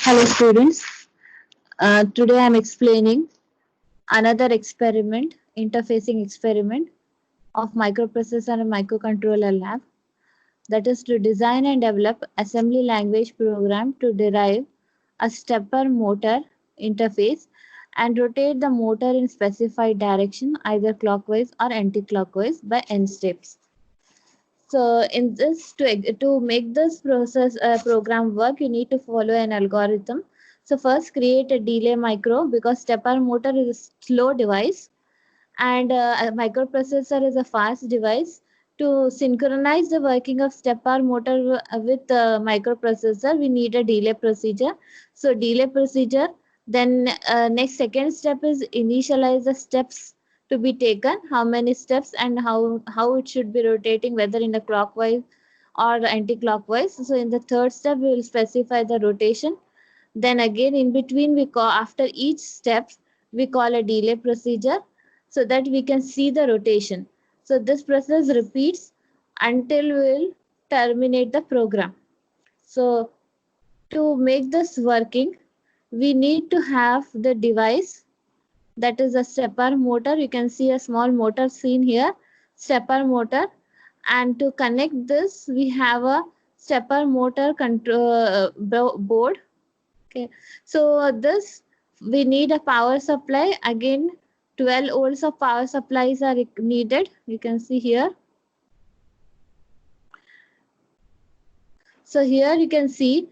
Hello students, today I am explaining another experiment, interfacing experiment of microprocessor and microcontroller lab, that is to design and develop assembly language program to derive a stepper motor interface and rotate the motor in specified direction either clockwise or anti-clockwise by n steps. So in this, to make this process program work, you need to follow an algorithm. So first create a delay micro, because stepper motor is a slow device and a microprocessor is a fast device. To synchronize the working of stepper motor with microprocessor, we need a delay procedure. So delay procedure, then next second step is initialize the steps to be taken, how many steps and how it should be rotating, whether in the clockwise or anti-clockwise. So in the third step we will specify the rotation. Then again in between we call, after each step we call a delay procedure so that we can see the rotation. So this process repeats until we will terminate the program. So to make this working, we need to have the device, that is a stepper motor. You can see a small motor seen here, stepper motor. And to connect this, we have a stepper motor control board. Okay, so this we need a power supply. Again, 12 volts of power supplies are needed. You can see here. So here you can see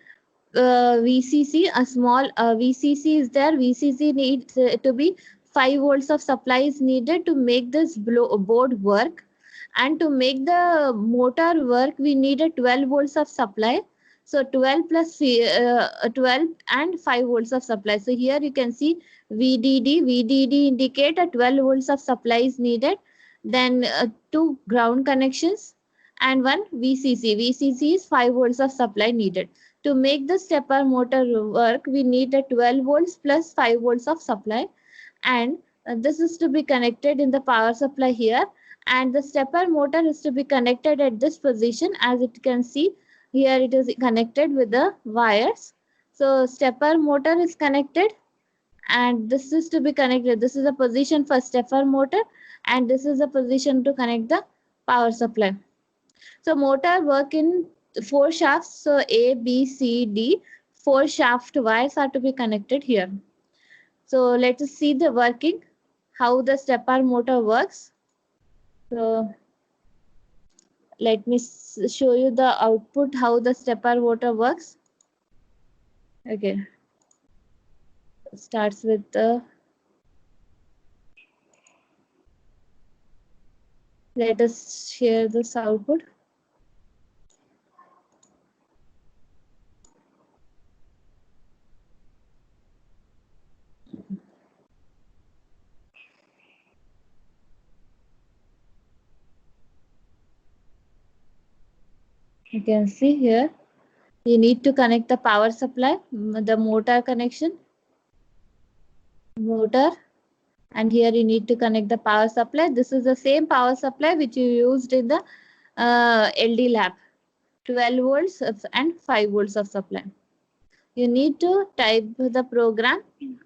VCC, a small VCC is there. VCC needs to be 5 volts of supply is needed to make this board work. And to make the motor work, we need a 12 volts of supply. So 12 plus 12 and 5 volts of supply. So here you can see VDD. VDD indicate a 12 volts of supply is needed. Then two ground connections and one VCC. VCC is 5 volts of supply needed. To make the stepper motor work, we need a 12 volts plus 5 volts of supply. And this is to be connected in the power supply here. And the stepper motor is to be connected at this position. As it can see here, it is connected with the wires. So stepper motor is connected and this is to be connected. This is a position for stepper motor and this is a position to connect the power supply. So motor work in 4 shafts. So A, B, C, D, 4 shaft wires are to be connected here. So let us see the working, how the stepper motor works. So let me show you the output, how the stepper motor works. Okay. Starts with the, let us share this output. You can see here, you need to connect the power supply, the motor connection, motor, and here you need to connect the power supply. This is the same power supply which you used in the LD lab, 12 volts and 5 volts of supply. You need to type the program,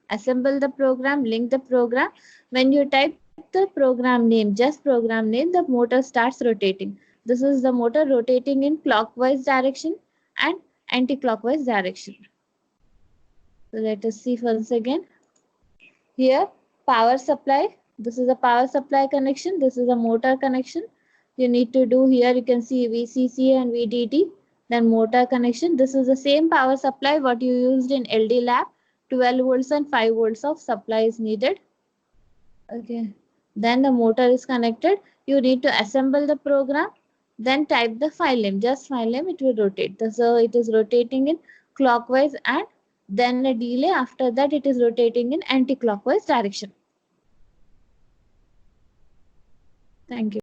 assemble the program, link the program. When you type the program name, just program name, the motor starts rotating. This is the motor rotating in clockwise direction and anti-clockwise direction. So let us see once again. Here, power supply. This is a power supply connection. This is a motor connection. You need to do here, you can see VCC and VDD. Then motor connection. This is the same power supply what you used in LD lab. 12 volts and 5 volts of supply is needed. Okay. Then the motor is connected. You need to assemble the program. Then type the file name. Just file name, it will rotate. So it is rotating in clockwise and then a delay. After that, it is rotating in anti-clockwise direction. Thank you.